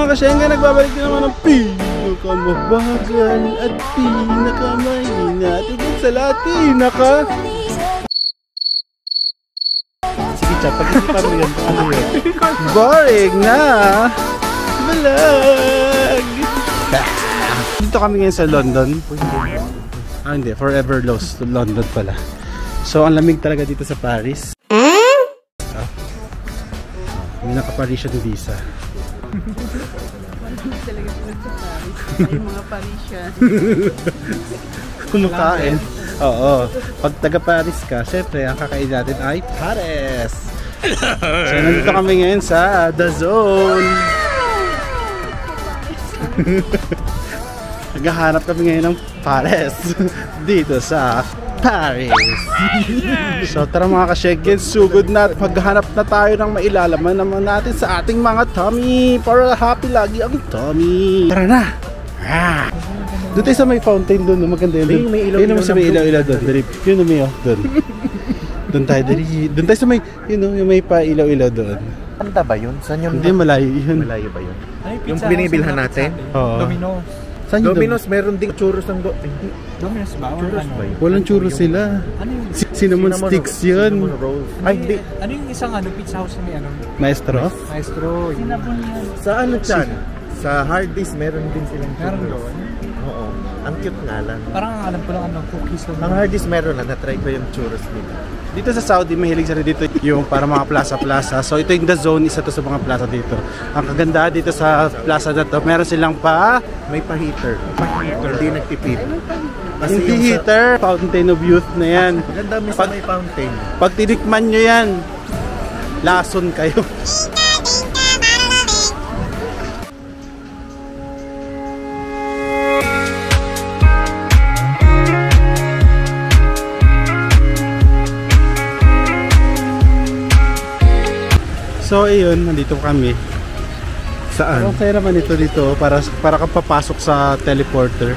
mga kasyengga, nagbabalik na naman ng pinakamabagal at pinakamainat higit sa lahat, pinaka... Sige, chat, pag-isipan mo yan, ano yun? Boring na! Balag! Dito kami ngayon sa London. Ah, hindi, forever lost to London pala. So, ang lamig talaga dito sa Paris. May naka-Parisian visa. Talaga sila sa Paris. Ay, mga Parisian. Kumakain. Oo. Pag taga-Paris ka, syempre, ang kakain natin ay Paris. So, nandito kami ngayon sa The Zone. Naghahanap kami ngayon ng Paris. Dito sa Paris. So tara mga ka-Sheggen, sugod na at maghanap na tayo ng mailalaman naman natin sa ating mga tummy para happy lagi ang tummy. Tara na! Doon tayo sa may fountain doon, maganda yun. May ilaw-ilaw sa may ilaw-ilaw doon. Yun may doon. Doon tayo, doon tayo sa may, yung may pa-ilaw-ilaw doon. Anda ba yun? Saan yun? Hindi, malayo yun. Malayo ba yun? Yung binibilhan natin? Oo. Domino's. Saan yung Domino's, meron ding churros ng Domino's ba? Churros ba yun? Walang churros sila. Ano yung... Cinnamon sticks yun. Ay, hindi. Ano yung isang pizza house na may Maestro? Maestro. Cinnamon yan. Sa ano dyan? Sa Hardee's, meron din silang churros. Meron doon? Oo. Ang cute nga lang. Parang alam ko lang cookies. Ang Hardee's meron na. Na-try ko yung churros nila. Dito sa Saudi, mahilig sila dito yung para mga plaza-plaza. So ito yung The Zone, isa to sa mga plaza dito. Ang kagandahan dito sa plaza na to, meron silang may pa-heater. Hindi nagtipid. Kasi hindi heater, Fountain of Youth na yan. Maganda may fountain. Pag tinikman nyo yan, lason kayo. So ayun, nandito kami. Saan? Ang saya naman ito dito para kang papasok sa teleporter.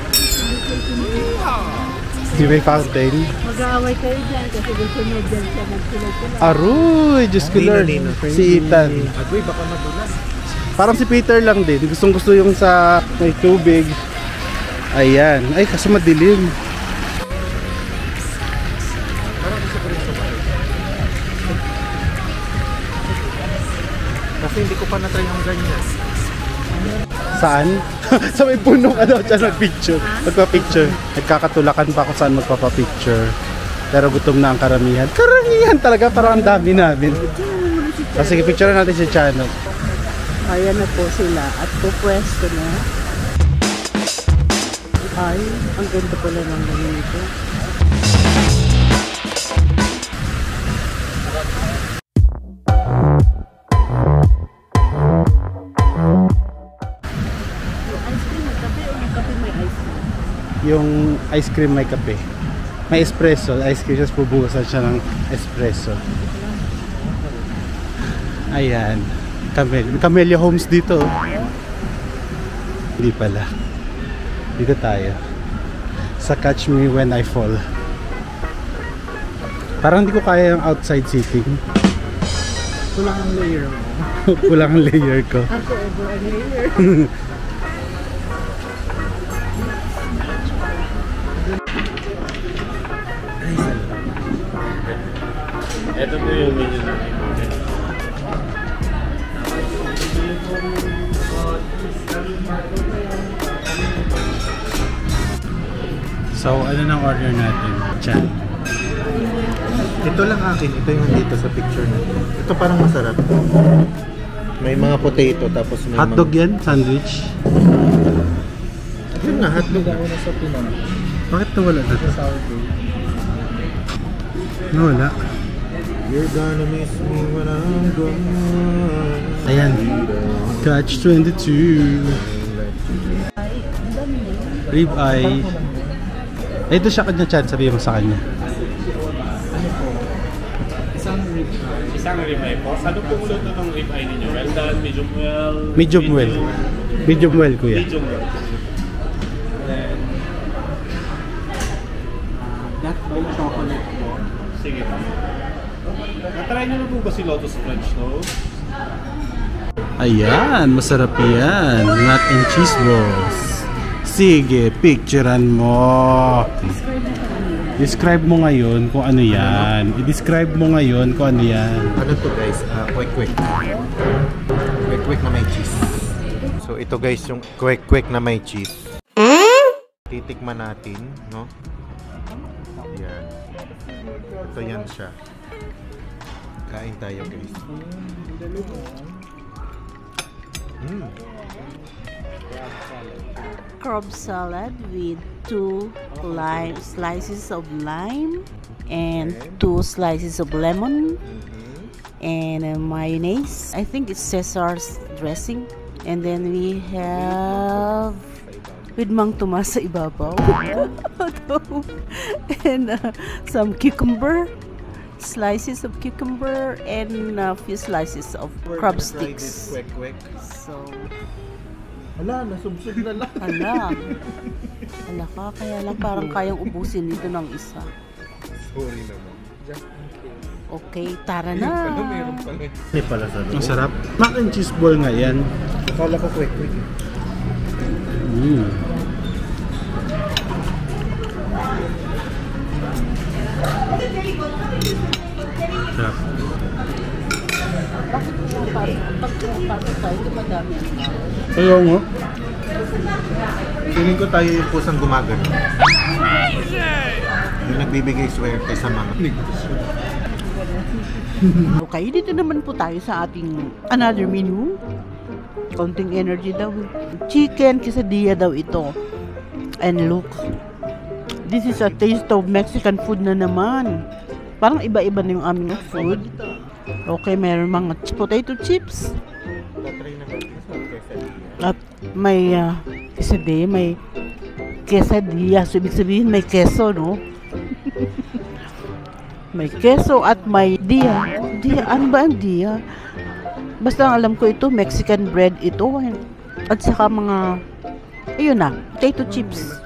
Di may fountain. Mag-aaway kayo dyan kasi gusto nyo dyan siya magsulat-sulat. Aroy, Diyos ko Lord. Si Ethan. Agoy, baka magulas. Parang si Peter lang din. Gustong gusto yung sa may tubig. Ayan. Ay, kasi madilim. Kasi hindi ko pa na-try yung ganyan. Saan? Sa may punong dyan mag-picture. Magpa-picture. Nagkakatulakan pa kung saan magpapa-picture. Pero gutom na ang karamihan. Karamihan talaga, parang ang dami namin. Sige, picture natin si Chano. Ayan na po sila at pupwesto na. Ay, ang ganda pala ng ganito. Yung ice cream may kape. May espresso. Ice cream, just pubukasan siya ng espresso. Ayan. Camellia Homes dito. Hindi pala. Dito tayo. Sa Catch Me When I Fall. Parang hindi ko kaya yung outside seating. Kulang ang layer mo. Kulang ang layer ko. Ako over a layer. Ito po yung menu natin. So, ano nang order natin? Chan. Ito lang akin. Ito yung dito sa picture na. Ito parang masarap. May mga potato tapos may Hotdog yan? Sandwich? Yun na, hotdog. Bakit nawala na ito? Nawala. You're gonna miss me when I'm gone. Ayan. Catch 22. Rib eye. Ay, ito siya kanya, Chad. Sabihin mo sa kanya. Isang ribeye po. Ano pong luto ng ribeye ninyo? Well done, medium well? Medium well. Medium well, kuya. Medium well. Then, That bowl chocolate po. sige po. Natry nyo na po ba si Lotus French Toast? Ayan, masarap yan. Mac and cheese balls. Sige, picturean mo. Describe mo ngayon kung ano yan. I-describe mo ngayon kung ano yan. Ano to guys? Kwek-kwek. Kwek-kwek na may cheese. So ito guys yung kwek-kwek na may cheese. Titikman natin, no? Yan. Ito yan siya. Kain tayo guys. Crab salad with 2 slices of lime and 2 slices of lemon and mayonnaise. I think it's Caesar's dressing. And then we have with Mang Tomas sa ibabaw. And some cucumber, slices of cucumber and a few slices of crab sticks. So, hala, nasubsob na lang. Hala ka, kaya lang parang kayang ubusin dito ng isa. Sorry naman. Okay, tara na. Meron pala. Hindi pala sa loob. Ang sarap. Mac and cheese ball nga yan. Akala ko kwek-kwek. Sarap. Bakit pagpapasok tayo, di madami ang tao? Ayaw mo? Feeling ko tayo yung pusang gumagano. Yung nagbibigay swerte sa mga negosyo. Okay, dito naman po tayo sa ating another menu. Konting energy daw. Chicken quesadilla daw ito. And look, this is a taste of Mexican food na naman. Parang iba-iba na yung aming food. Okay, meron mga potato chips. At may quesadilla, may quesadilla. So, ibig sabihin may keso, no? May keso at may dia. Dia, ano ba ang dia? Basta ang alam ko ito, Mexican bread ito. At saka mga, ayun na, potato chips.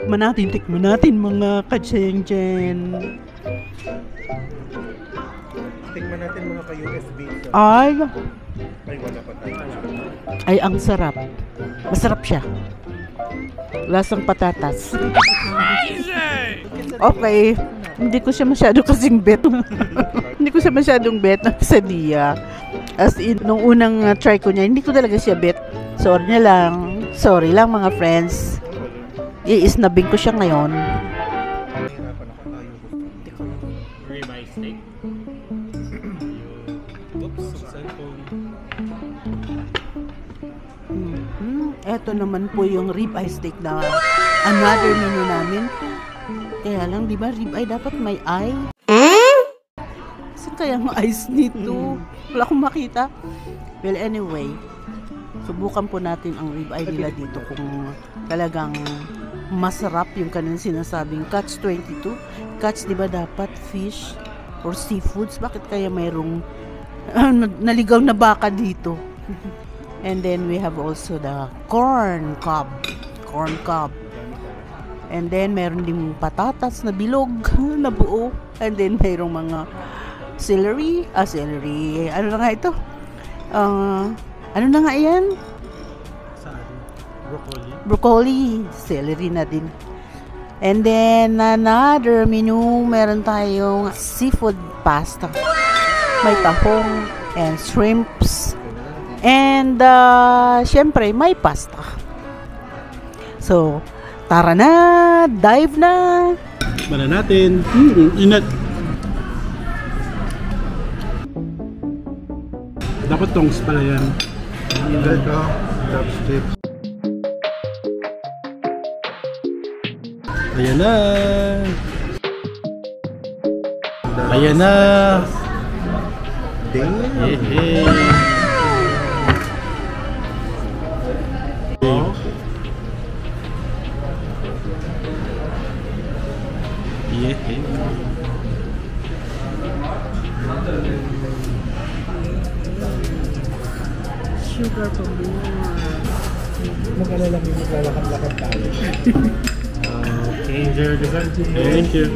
Tikman natin mga katsyen-tsyen. Tikman natin mga ka-USB. Ay, Wala pa tayo. ay ang sarap. Masarap siya. Lasang patatas. Okay. Hindi ko siya masyado kasing bet. Hindi ko siya masyadong bet ng quesadilla. As in, nung unang try ko niya, hindi ko talaga siya bet. Sorry na lang. Sorry lang mga friends. Iisnabing ko siya ngayon. Ribeye steak. Oops, cellphone. Eto naman po yung ribeye steak na another menu namin. Kaya lang, di ba, ribeye dapat may eye? Saan kaya ang eyes nito? Wala akong makita. Well, anyway, subukan po natin ang ribeye nila dito kung talagang masarap yung kanilang sinasabing catch 22. Catch, di ba, dapat fish or seafoods? Bakit kaya mayroong naligaw na baka dito? And then we have also the corn cob. And then meron din patatas na bilog na buo. And then mayroong mga celery. Ano na nga ito? Ano na nga yan? Broccoli. Celery na din. And then another menu, meron tayong seafood pasta. May tahong and shrimps. And syempre may pasta. So, tara na! Dive na! Mana natin. Inat. Dapat tongs pala yan. Ito, chopsticks. Ayan na. Ayan na. Damn. Sugar for more. Mag-alala kami, maglalakad-lakad tayo. Okay, enjoy the Thank you.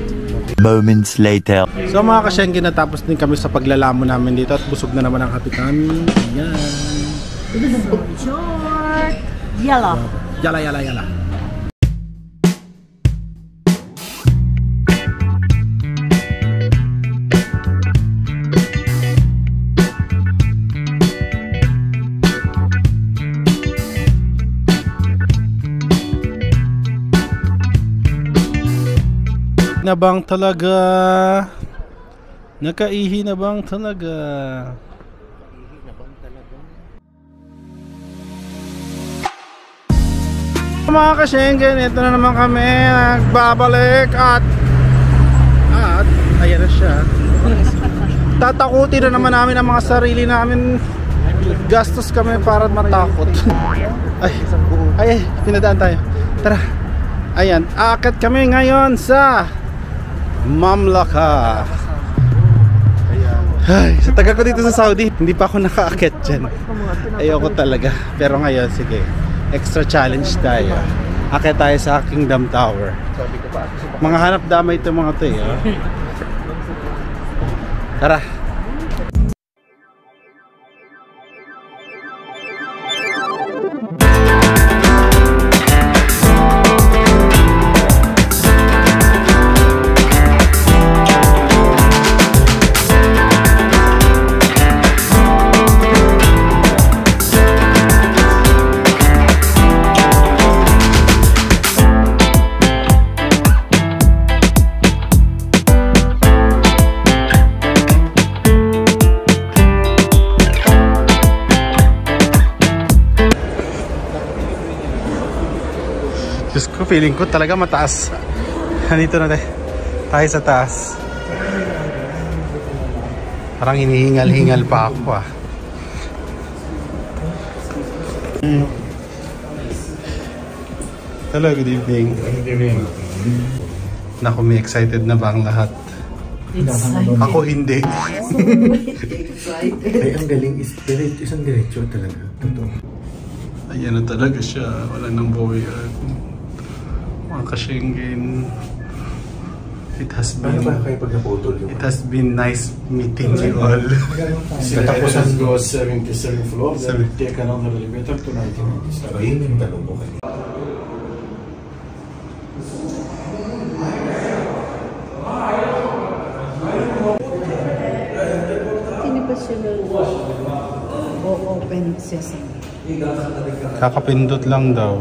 Moments later. So mga ka-Schengen, natapos din kami sa paglalamo namin dito at busog na naman ang kapitan. Ayan. Short. Yellow. Yala, yala, yala. Na bang talaga? Nakaihi na bang talaga? Mga ka-Schengen, ito na naman kami nagbabalik at ayan na siya. Tatakutin na naman namin ang mga sarili namin. Gastos kami para matakot. ay, pinadaan tayo. Tara. Ayan, akit kami ngayon sa Mamlaka. Ay, sa tagal ko dito sa Saudi, hindi pa ako nakaakit dyan. Ayoko talaga. Pero ngayon, sige, extra challenge tayo. Akit tayo sa Kingdom Tower. Mga hanap damay ito mga to eh. Tara. Diyos ko, feeling ko talaga mataas. Nandito na tayo sa taas. Parang hinihingal-hingal pa ako ah. Hello, good evening. Good evening. Naku, may excited na ba ang lahat? Ako hindi. Ay, ang galing is isang diretso talaga. Totoo. Ayan na talaga siya. Wala nang bawian. Mga ka-Schengen. It has been nice meeting you all. Katapusan go 77 floor, then take another elevator to 1997. Ayun yung tanong ko kayo. Hindi pa sila open sesame. Kakapindot lang daw.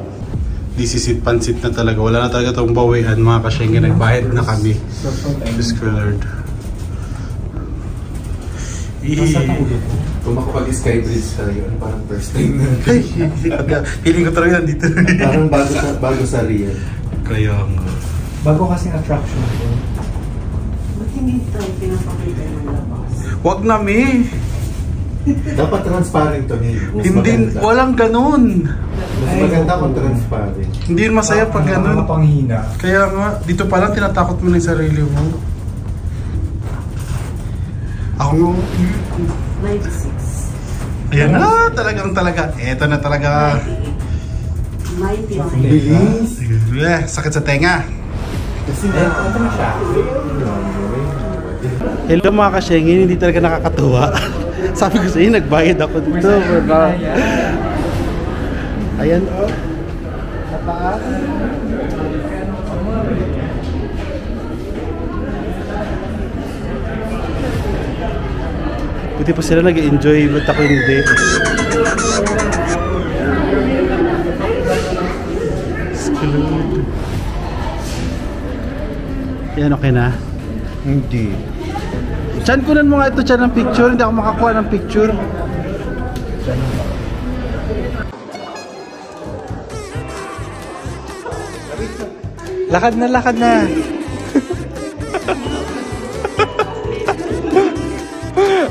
This is it, pansit na talaga. Wala na talaga itong bawian mga ka-Schengen. Nagbayad na kami. Diyos ko Lord. Kung makapag-skybridge sa yun, parang first time na. Feeling ko talaga nandito. Parang bago sa real. Kaya nga. Bago kasing attraction ko. Ba't hindi tayo pinapakita ng labas? Wag na me. Dapat transparent to niya. Hindi, walang ganun. Mas maganda kung transparent. Hindi yun masaya pag ganun. Panghina. Kaya nga, dito pa lang tinatakot mo na yung sarili mo. Ako nga. 96. Ayan na, talaga. Eto na talaga. 99. Bilis. Sakit sa tenga. Kasi ito na siya. Hello mga ka-Schengen, hindi talaga nakakatuwa. Sabi ko sa inyo, nagbayad ako dito. Ayan o. Nataas. Buti pa sila nag-enjoy, ba't ako hindi? Screwed. Yan, okay na? Hindi. Chan, kunan mo nga ito Chan ng picture. Hindi ako makakuha ng picture. Lakad na.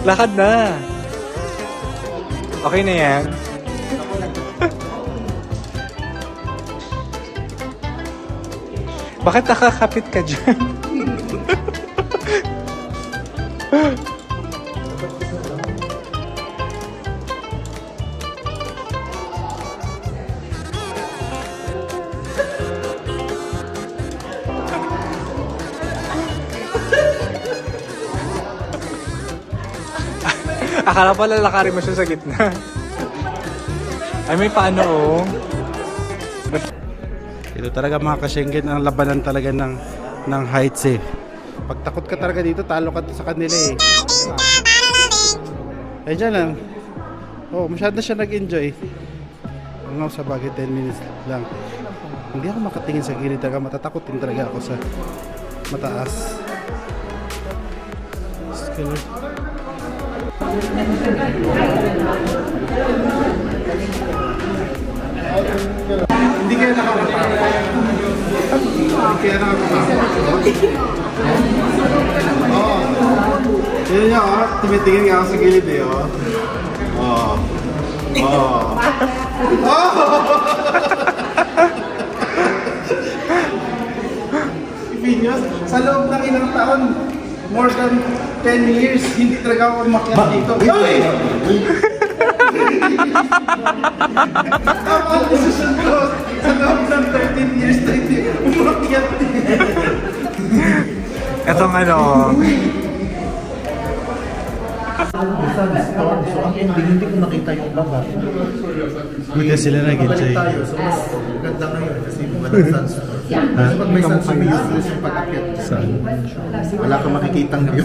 Lakad na. Okay na yan. Bakit nakakapit ka dyan? Akala pala lalakarin mo siya sa gitna. Ay, may paano oh. Ito talaga mga ka-Schengen, ang labanan talaga ng heights eh. Pag takot ka talaga dito, talo ka sa kanila eh. Ay dyan lang. Oh, masyado siya nag-enjoy. Ang sa bagay 10 minutes lang. Hindi ako makatingin sa gilid talaga, matatakot din talaga ako sa mataas. Scalar. Hindi kaya nakakatakot. Hindi kaya nakakatakot. Oo. Yun niya oh, tumitingin nga ako sa gilid eh oh. Oo. Oo. Pinyos, sa loob ng ilang taon, more than 10 years, hindi talaga ako umakyat dito. Uy! Tama ang decision ko. Sa loob ng 13 years na hindi umakyat dito. Etong ano. So ang ending, hindi ko nakita yung baba. Hindi sila nag-enjoy. So mas ganda ngayon kasi walang sunstorm. Kasi pag may sunstorm, yung pag-akyat. Saan? Wala kang makikitang view.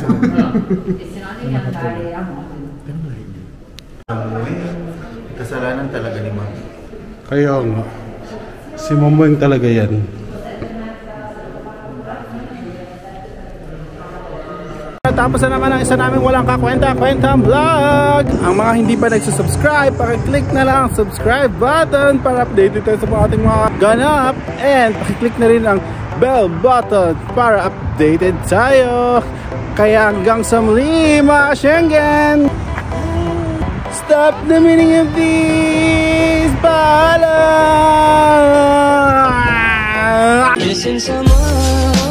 Kasalanan talaga ni Ma'am. Kaya nga. Si Momoy talaga yan. Tapos na naman ang isa naming walang kakwenta-kwentang vlog. Ang mga hindi pa nagsusubscribe, pakiclick na lang ang subscribe button para updated tayo sa mga ating mga ganap. And pakiclick na rin ang bell button para updated tayo. Kaya hanggang sa muli mga Schengen. Stop the meaning of this. Paalam! Missing someone.